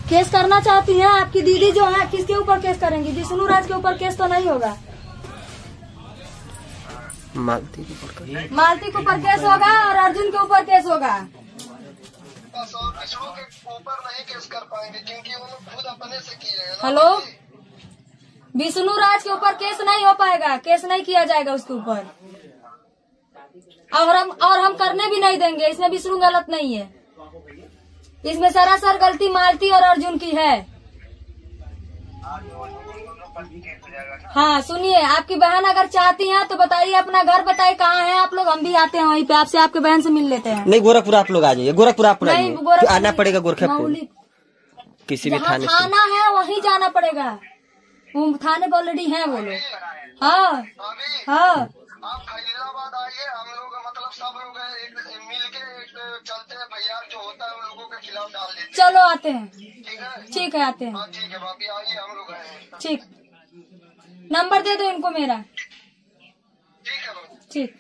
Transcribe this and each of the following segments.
Case करना चाहती हैं? आपकी दीदी जो है किसके ऊपर केस करेंगी? विष्णु राज के ऊपर केस तो नहीं होगा। मालती के ऊपर केस होगा और अर्जुन के ऊपर केस होगा। विष्णु के ऊपर नहीं केस कर पाएंगे क्योंकि वो खुद अपने से किए हैं। हेलो, विष्णु राज के ऊपर केस नहीं हो पाएगा, केस नहीं किया जाएगा उसके ऊपर, और हम करने भी नहीं देंगे। इसमें विष्णु गलत नहीं है, इसमें सरासर गलती मालती और अर्जुन की है। हाँ सुनिए, आपकी बहन अगर चाहती हैं तो बताइए, अपना घर बताइए कहाँ है आप लोग, हम भी आते हैं वहीं पे, आपसे आपके बहन से मिल लेते हैं। नहीं, गोरखपुर आप लोग आ जाइए, गोरखपुर आप आना पड़ेगा, गोरखपुर किसी भी थाने थाना है वहीं जाना पड़ेगा। वो थाने पर ऑलरेडी है वो लोग। हाँ हाँ, आप खैराबाद आइए, हम लोग मतलब सब लोग मिल के चलते हैं, भैया जो होता है उन लोगों के खिलाफ डाल देते। चलो आते हैं। ठीक है आते हैं। ठीक है भाभी, आइए, हम लोग आए। ठीक, नंबर दे दो इनको मेरा। ठीक है ठीक।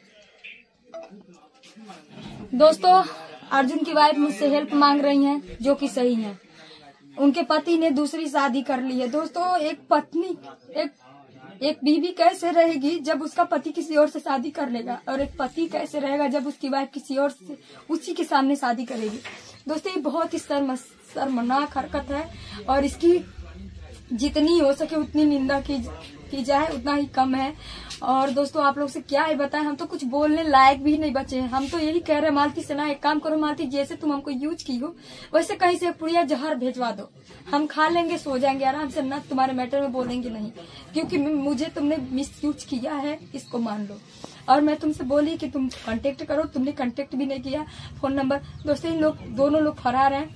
दोस्तों, अर्जुन की वाइफ मुझसे हेल्प मांग रही हैं, जो कि सही है। उनके पति ने दूसरी शादी कर ली है। दोस्तों, एक पत्नी एक बीवी कैसे रहेगी जब उसका पति किसी और से शादी कर लेगा, और एक पति कैसे रहेगा जब उसकी वाइफ किसी और से उसी के सामने शादी करेगी। दोस्तों, ये बहुत ही शर्मनाक हरकत है, और इसकी जितनी हो सके उतनी निंदा की जाए उतना ही कम है। और दोस्तों, आप लोग से क्या है बताएं, हम तो कुछ बोलने लायक भी नहीं बचे हैं। हम तो यही कह रहे हैं, मालती से ना एक काम करो मालती, जैसे तुम हमको यूज की हो वैसे कहीं से पुड़िया जहर भेजवा दो, हम खा लेंगे, सो जाएंगे आराम से, ना तुम्हारे मैटर में बोलेंगे नहीं, क्योंकि मुझे तुमने मिस यूज किया है, इसको मान लो। और मैं तुमसे बोली कि तुम कांटेक्ट करो, तुमने कांटेक्ट भी नहीं किया। फोन नंबर, दोस्तों इन लोग दोनों लोग फरार हैं,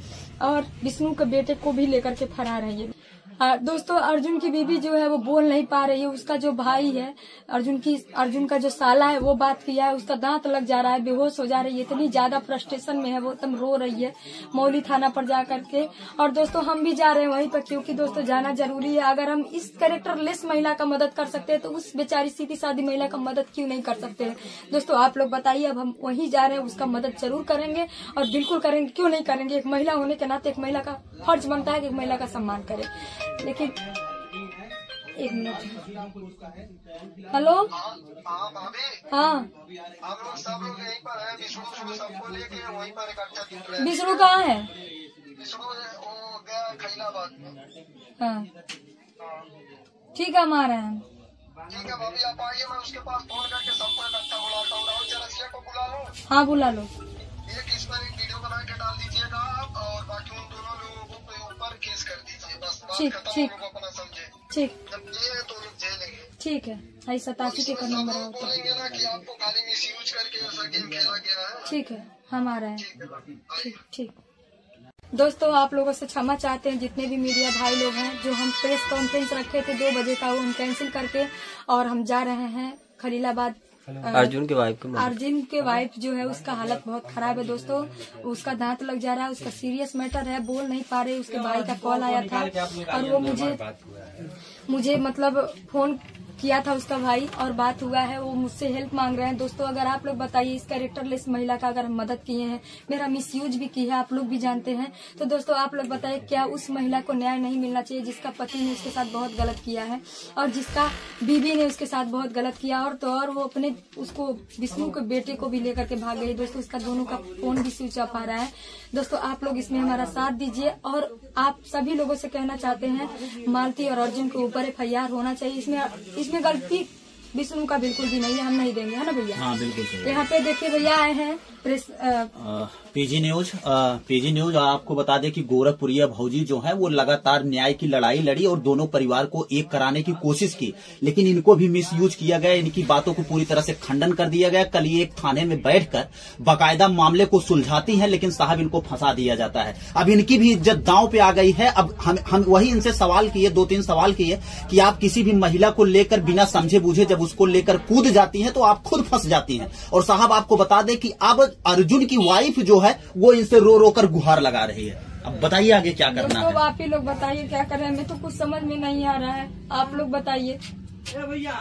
और विष्णु के बेटे को भी लेकर के फरार है ये। दोस्तों, अर्जुन की बीवी जो है वो बोल नहीं पा रही है। उसका जो भाई है, अर्जुन का जो साला है, वो बात किया है, उसका दांत लग जा रहा है, बेहोश हो जा रही है, इतनी ज्यादा फ्रस्ट्रेशन में है वो, एकदम रो रही है मौली थाना पर जा करके। और दोस्तों, हम भी जा रहे हैं वहीं पर, क्योंकि दोस्तों जाना जरूरी है। अगर हम इस कैरेक्टरलेस महिला का मदद कर सकते हैं तो उस बेचारी सीधी सादी महिला का मदद क्यों नहीं कर सकते हैं? दोस्तों, आप लोग बताइए। अब हम वहीं जा रहे हैं, उसका मदद जरूर करेंगे, और बिल्कुल करेंगे, क्यों नहीं करेंगे। एक महिला होने के नाते एक महिला का फर्ज बनता है कि एक महिला का सम्मान करे। लेकिन एक मिनट, हेलो, हाँ, हम लोग सब लोग यहीं पर हैं, विष्णु सबको लेके वहीं पर इकट्ठा दिख रहे हैं। विष्णु कहाँ है? विष्णु वो गया खैराबाद में। हाँ ठीक है, हम आ रहे हैं। ठीक है भाभी, आप आइए, मैं उसके पास फोन करके सबको इकट्ठा बुलाता हूँ। राहुल चरसिया को बुला लो। हाँ बुला लो। इस पर एक वीडियो बना के डाल दीजिएगा आप, और बाकी उन दोनों लोगों के ऊपर केस कर दीजिए, बस बात खत्म। ठीक, अपना समझे। ठीक, जब ये तो लोग झेलेंगे। ठीक है, 87 के का नंबर है। बोलेंगे ना कि आपको खाली मिस यूज करके ऐसा गेम खेला गया है। ठीक है, हम आ रहे हैं। ठीक ठीक। दोस्तों, आप लोगों से क्षमा चाहते हैं, जितने भी मीडिया भाई लोग हैं। जो हम प्रेस कॉन्फ्रेंस रखे थे 2 बजे का, वो हम कैंसिल करके और हम जा रहे हैं खलीलाबाद। अर्जुन के वाइफ जो है उसका हालत बहुत खराब है दोस्तों, उसका दांत लग जा रहा है, उसका सीरियस मैटर है, बोल नहीं पा रहे। उसके भाई का कॉल आया था, और वो मुझे मतलब फोन किया था उसका भाई, और बात हुआ है, वो मुझसे हेल्प मांग रहे हैं। दोस्तों, अगर आप लोग बताइए, इस कैरेक्टरलेस महिला का अगर हम मदद किए हैं, मेरा मिसयूज भी की है, आप लोग भी जानते हैं, तो दोस्तों आप लोग बताइए, क्या उस महिला को न्याय नहीं मिलना चाहिए जिसका पति ने उसके साथ बहुत गलत किया है, और जिसका बीवी ने उसके साथ बहुत गलत किया, और वो अपने उसको विष्णु के बेटे को भी लेकर के भाग गई। दोस्तों, उसका दोनों का फोन भी स्विच ऑफ आ रहा है। दोस्तों, आप लोग इसमें हमारा साथ दीजिए, और आप सभी लोगों से कहना चाहते हैं, मालती और अर्जुन के ऊपर FIR होना चाहिए। इसमें गलती विष्णु का बिल्कुल भी नहीं है, हम नहीं देंगे, है ना भैया? हाँ बिल्कुल। यहाँ पे देखिए भैया आए हैं प्रेस पीजी न्यूज आपको बता दे कि गोरखपुरिया भौजी जो है वो लगातार न्याय की लड़ाई लड़ी और दोनों परिवार को एक कराने की कोशिश की, लेकिन इनको भी मिसयूज किया गया, इनकी बातों को पूरी तरह से खंडन कर दिया गया। कल ये एक थाने में बैठकर बाकायदा मामले को सुलझाती हैं, लेकिन साहब इनको फंसा दिया जाता है। अब इनकी भी इज्जत दांव पे आ गई है। अब हम वही इनसे सवाल किए, 2-3 सवाल किए कि आप किसी भी महिला को लेकर बिना समझे बूझे जब उसको लेकर कूद जाती हैं तो आप खुद फंस जाती हैं। और साहब आपको बता दें कि अब अर्जुन की वाइफ जो है वो इनसे रो रो कर गुहार लगा रही है। अब बताइए आगे क्या करना है? आप ही लोग बताइए क्या करें, हमें तो कुछ समझ में नहीं आ रहा है, आप लोग बताइए।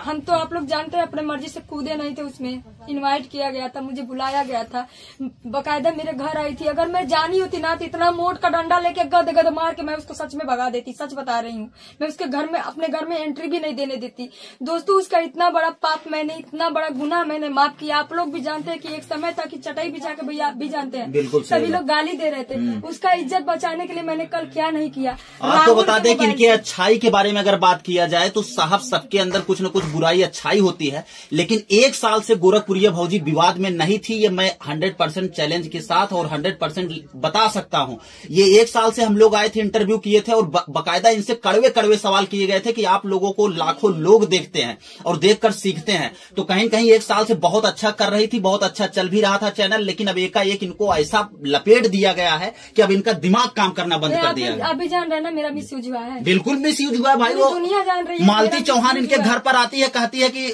हम तो आप लोग जानते हैं अपने मर्जी से कूदे नहीं थे उसमें। इनवाइट किया गया था, मुझे बुलाया गया था, बकायदा मेरे घर आई थी। अगर मैं जानी होती ना तो इतना मोट का डंडा लेके गद गद मार के मैं उसको सच में भगा देती। सच बता रही हूँ, मैं उसके घर में, अपने घर में एंट्री भी नहीं देने देती। दोस्तों, उसका इतना बड़ा पाप मैंने, इतना बड़ा गुनाह मैंने माफ किया। आप लोग भी जानते हैं कि एक समय था कि चटाई बिछा के, भैया आप भी जानते हैं, सभी लोग गाली दे रहे थे। उसका इज्जत बचाने के लिए मैंने कल क्या नहीं किया। आपको बता दें कि इनके अच्छाई के बारे में अगर बात किया जाए तो साहब सबके अंदर कुछ न कुछ बुराई अच्छाई होती है, लेकिन 1 साल से गोरखपुरिया भौजी विवाद में नहीं थी। ये मैं 100% चैलेंज के साथ और 100% बता सकता हूं। ये 1 साल से हम लोग आए थे, इंटरव्यू किए थे और बकायदा इनसे कड़वे कड़वे सवाल किए गए थे कि आप लोगों को लाखों लोग देखते हैं और देखकर सीखते हैं, तो कहीं कहीं 1 साल से बहुत अच्छा कर रही थी, बहुत अच्छा चल भी रहा था चैनल, लेकिन अब एकाएक इनको ऐसा लपेट दिया गया है कि अब इनका दिमाग काम करना बंद कर दिया है। अभी जान रहे ना मेरा मिसयूज हुआ है। बिल्कुल मिसयूज हुआ है भाई। वो दुनिया जान रही है। मालती चौहान इनके घर पर आती है, कहती है कि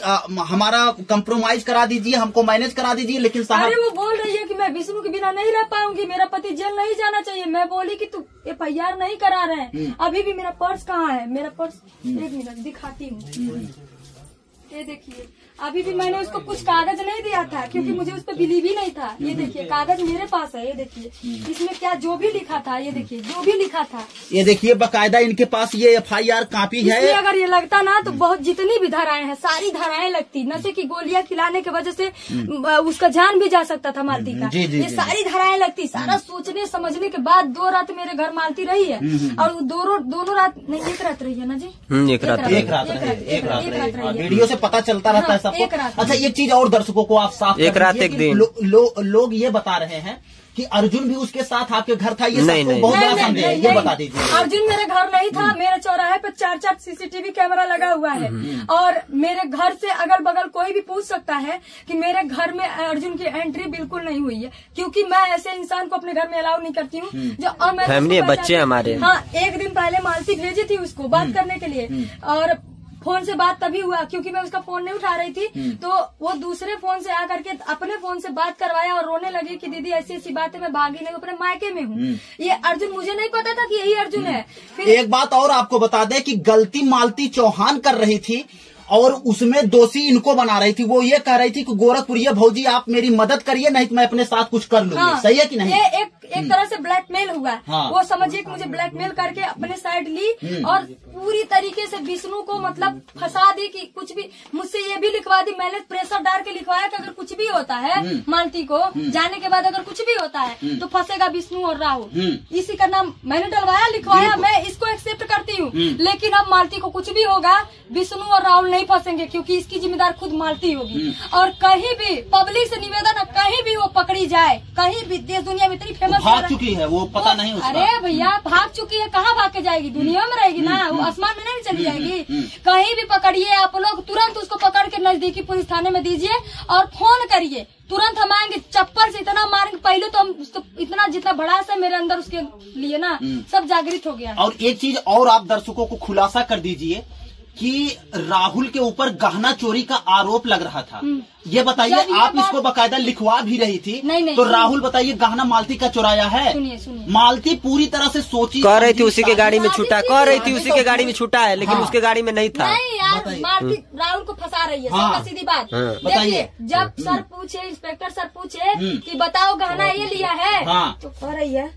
हमारा कंप्रोमाइज करा दीजिए, हमको मैनेज करा दीजिए, लेकिन साहब अरे वो बोल रही है कि मैं विष्णु के बिना नहीं रह पाऊंगी, मेरा पति जेल नहीं जाना चाहिए। मैं बोली कि तू FIR नहीं करा रहे हैं। अभी भी मेरा पर्स कहाँ है? मेरा पर्स 1 मिनट दिखाती हूँ। ये देखिए, अभी भी मैंने उसको कुछ कागज नहीं दिया था क्योंकि मुझे उस पर बिलीव ही नहीं था। ये देखिए कागज मेरे पास है, ये देखिए इसमें क्या जो भी लिखा था, ये देखिए जो भी लिखा था, ये देखिए बकायदा इनके पास ये FIR कॉपी है। अगर ये लगता ना तो बहुत जितनी भी धाराएं हैं सारी धाराएं लगती। नशे की गोलियां खिलाने की वजह से उसका जान भी जा सकता था मालती का। ये सारी धाराएं लगती। सारा सोचने समझने के बाद 2 रात मेरे घर मालती रही है और दोनों रात नहीं, 1 रात रही है ना जी, एक रात वीडियो से पता चलता रहता है सबको। अच्छा, एक चीज और दर्शकों को आप साफ एक रात एक दिन लोग ये बता रहे हैं कि अर्जुन भी उसके साथ आपके घर था। ये सबको बहुत बड़ा संदेह है, ये बता दीजिए। अर्जुन मेरे घर नहीं था। मेरे चौराहे पे 4 CCTV कैमरा लगा हुआ है और मेरे घर से अगल बगल कोई भी पूछ सकता है कि मेरे घर में अर्जुन की एंट्री बिल्कुल नहीं हुई है, क्योंकि मैं ऐसे इंसान को अपने घर में अलाउ नहीं करती हूँ जो, और मैं फैमिली बच्चे हमारे। हाँ, 1 दिन पहले मालती भेजी थी उसको बात करने के लिए और फोन से बात तभी हुआ क्योंकि मैं उसका फोन नहीं उठा रही थी। तो वो दूसरे फोन से आकर के अपने फोन से बात करवाया और रोने लगी कि दीदी ऐसी ऐसी बात है, मैं भागी नहीं, अपने मायके में हूँ। ये अर्जुन, मुझे नहीं पता था कि यही अर्जुन है। फिर एक बात और आपको बता दें कि गलती मालती चौहान कर रही थी और उसमें दोषी इनको बना रही थी। वो ये कह रही थी कि गोरखपुरिया भौजी आप मेरी मदद करिए, नहीं तो मैं अपने साथ कुछ कर लूंगी। हाँ, सही है कि नहीं? ये एक तरह से ब्लैकमेल हुआ। हाँ। वो समझिए कि मुझे ब्लैकमेल करके अपने साइड ली और पूरी तरीके से विष्णु को मतलब फंसा दी कि कुछ भी, मुझसे ये भी लिखवा दी। मैंने प्रेशर डाल के लिखवाया कि अगर कुछ भी होता है मालती को जाने के बाद अगर कुछ भी होता है तो फंसेगा विष्णु और राहुल। इसी का नाम मैंने डलवाया, लिखवाया। मैं इसको एक्सेप्ट करती हूँ, लेकिन अब मालती को कुछ भी होगा विष्णु और राहुल नहीं फंसेंगे क्योंकि इसकी जिम्मेदार खुद मालती होगी। और कहीं भी पब्लिक से निवेदन है, कहीं भी वो पकड़ी जाए, कहीं भी देश दुनिया में इतनी फेमस भाग चुकी है वो, पता नहीं उसका। अरे भैया भाग चुकी है, कहाँ भाग के जाएगी? दुनिया में रहेगी ना, वो आसमान में नहीं चली जाएगी। कहीं भी पकड़िए आप लोग, तुरंत उसको पकड़ के नजदीकी पुलिस थाने में दीजिए और फोन करिए, तुरंत हम आएंगे। चप्पल से इतना मारेंगे, पहले तो हम उसको इतना जितना भड़ास है मेरे अंदर उसके लिए ना सब जागृत हो गया। और एक चीज और आप दर्शकों को खुलासा कर दीजिए कि राहुल के ऊपर गहना चोरी का आरोप लग रहा था। ये बताइए, आप इसको बकायदा लिखवा भी रही थी। नहीं, तो राहुल बताइए गहना मालती का चुराया है? सुनिए। मालती पूरी तरह से सोची कह रही थी उसी के गाड़ी में छूटा, कह रही थी उसी के गाड़ी में छूटा है, लेकिन उसके गाड़ी में नहीं था। नहीं यार, मालती राहुल को फंसा रही है, सीधी बात। बताइए, जब सर पूछे, इंस्पेक्टर सर पूछे कि बताओ गहना ये लिया है, तो कह रही है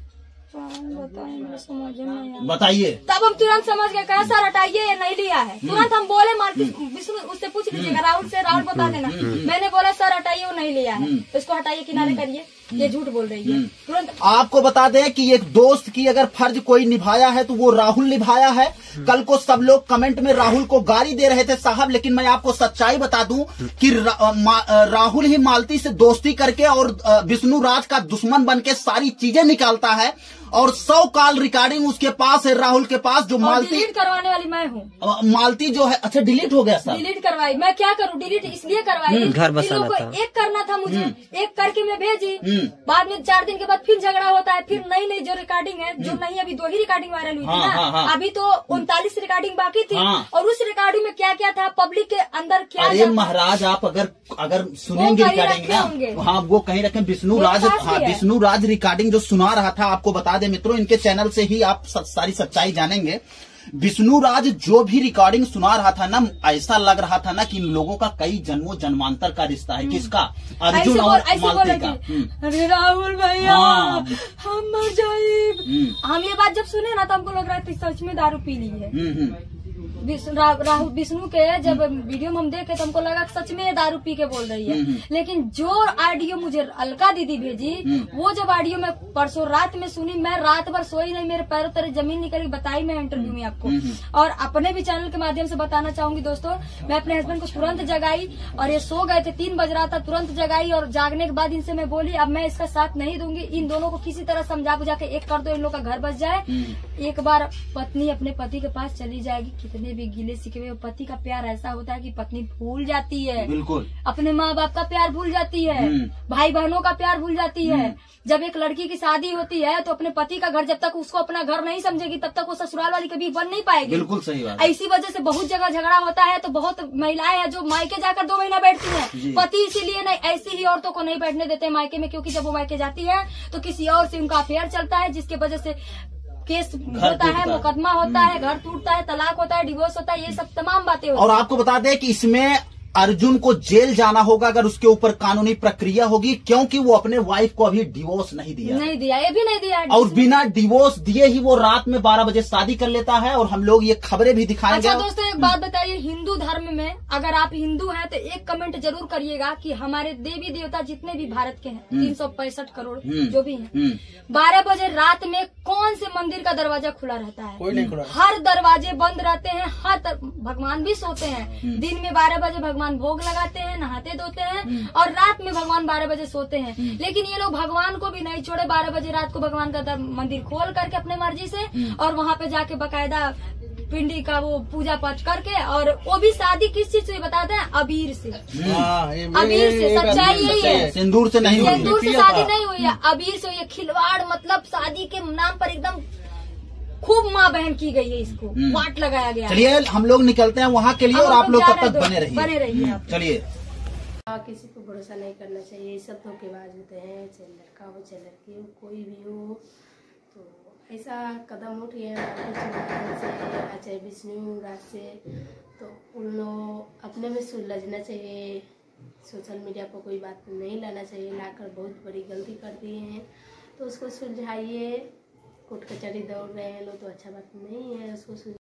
बताइए। तब हम तुरंत समझ गए, कहा सर हटाइए ये नहीं लिया है। तुरंत हम बोले मालती, विष्णु उससे पूछ लीजिएगा राहुल से, राहुल बता देना। मैंने बोला सर हटाइए वो नहीं लिया है, इसको हटाइए किनारे करिए, ये झूठ बोल रही है। तुरंत आपको बता दें कि एक दोस्त की अगर फर्ज कोई निभाया है तो वो राहुल निभाया है। कल को सब लोग कमेंट में राहुल को गाली दे रहे थे साहब, लेकिन मैं आपको सच्चाई बता दूं कि राहुल ही मालती से दोस्ती करके और विष्णु राज का दुश्मन बन के सारी चीजें निकालता है और 100 कॉल रिकॉर्डिंग उसके पास है, राहुल के पास, जो मालती डिलीट करवाने वाली मैं हूँ। मालती जो है, अच्छा डिलीट हो गया सर? डिलीट करवाई, मैं क्या करूँ, डिलीट इसलिए करवाई, घर बसाना था, एक करना था मुझे, एक करके मैं भेजी। बाद में 4 दिन के बाद फिर झगड़ा होता है, फिर नई जो रिकॉर्डिंग है, जो नहीं अभी 2 ही रिकॉर्डिंग वायरल हुई थी ना, अभी तो 39 रिकॉर्डिंग बाकी थी। और उस रिकॉर्डिंग में क्या क्या था, पब्लिक के अंदर क्या, अरे महाराज आप अगर सुनेंगे रिकॉर्डिंग ना, हाँ वो कहीं रखें, विष्णु राज रिकॉर्डिंग जो सुना रहा था, आपको बता दें मित्रों, इनके चैनल से ही आप सारी सच्चाई जानेंगे विष्णु राज जो भी रिकॉर्डिंग सुना रहा था ना, ऐसा लग रहा था ना कि इन लोगों का कई जन्मों जन्मांतर का रिश्ता है। किसका? अर्जुन और मालती का। अरे राहुल भैया हम मर जाए। हम ये बात जब सुने ना तो हमको लग रहा था सच में दारू पी ली है। राहुल विष्णु के जब वीडियो में हम देखे तो हमको लगा सच में दारू पी के बोल रही है। लेकिन जो ऑडियो मुझे अलका दीदी भेजी, वो जब ऑडियो में परसों रात में सुनी, मैं रात भर सोई नहीं, मेरे पैरों तरह जमीन निकली। बताई मैं इंटरव्यू में आपको, और अपने भी चैनल के माध्यम से बताना चाहूंगी दोस्तों, मैं अपने हस्बैंड को तुरंत जगाई और ये सो गए थे, 3 बज रहा था, तुरंत जगाई और जागने के बाद इनसे मैं बोली अब मैं इसका साथ नहीं दूंगी, इन दोनों को किसी तरह समझा बुझा के एक कर दो, इन लोग का घर बच जाए। एक बार पत्नी अपने पति के पास चली जाएगी, कितने भी गिले शिकवे, पति का प्यार ऐसा होता है कि पत्नी भूल जाती है, बिल्कुल अपने माँ बाप का प्यार भूल जाती है, भाई बहनों का प्यार भूल जाती है। जब एक लड़की की शादी होती है तो अपने पति का घर जब तक उसको अपना घर नहीं समझेगी तब तक वो ससुराल वाली कभी बन नहीं पाएगी। बिल्कुल सही बात। इसी वजह से बहुत जगह झगड़ा होता है। तो बहुत महिलाएं हैं जो मायके जाकर 2 महीना बैठती हैं, पति इसीलिए नहीं, ऐसी ही औरतों को नहीं बैठने देते मायके में, क्योंकि जब वो मायके जाती है तो किसी और से उनका अफेयर चलता है, जिसके वजह से केस होता है, मुकदमा होता है, घर टूटता है, तलाक होता है, डिवोर्स होता है, ये सब तमाम बातें होती है। और आपको बता दें कि इसमें अर्जुन को जेल जाना होगा अगर उसके ऊपर कानूनी प्रक्रिया होगी, क्योंकि वो अपने वाइफ को अभी डिवोर्स नहीं दिया, ये भी नहीं दिया, और बिना डिवोर्स दिए ही वो रात में 12 बजे शादी कर लेता है। और हम लोग ये खबरें भी दिखाएंगे। अच्छा दोस्तों, एक बात बताइए, हिंदू धर्म में अगर आप हिंदू हैं तो एक कमेंट जरूर करिएगा कि हमारे देवी देवता जितने भी भारत के हैं 365 करोड़ जो भी हैं, 12 बजे रात में कौन से मंदिर का दरवाजा खुला रहता है? कोई नहीं खुला, हर दरवाजे बंद रहते हैं, हर भगवान भी सोते हैं। दिन में 12 बजे भगवान भोग लगाते हैं, नहाते धोते हैं, और रात में भगवान 12 बजे सोते हैं। लेकिन ये लोग भगवान को भी नहीं छोड़े, 12 बजे रात को भगवान का मंदिर खोल करके अपने मर्जी से, और वहाँ पे जाके बकायदा पिंडी का वो पूजा पाठ करके, और वो भी शादी किस चीज से बताते हैं? अबीर से। अबीर से सच्चाई यही है, सिंदूर से नहीं, सिंदूर से शादी नहीं हुई है, अबीर से हुई है। खिलवाड़ मतलब शादी के नाम पर एकदम खूब माँ बहन की गई है, इसको वाट लगाया गया। चलिए हम लोग निकलते हैं वहाँ के लिए, और आप लोग तब तक बने रहिए। चलिए, किसी को भरोसा नहीं करना चाहिए, सब धोखेबाज होते हैं, चाहे लड़का हो चाहे लड़की हो, कोई भी हो। तो ऐसा कदम उठ गया से, चाहे विष्णु राज से, तो उन लोग अपने में सुलझना चाहिए। सोशल मीडिया पर कोई बात नहीं लाना चाहिए, लाकर बहुत बड़ी गलती कर दिए हैं, तो उसको सुलझाइए। कोर्ट कचहरी दौड़ रहे हैं लोग तो अच्छा बात नहीं है, उसको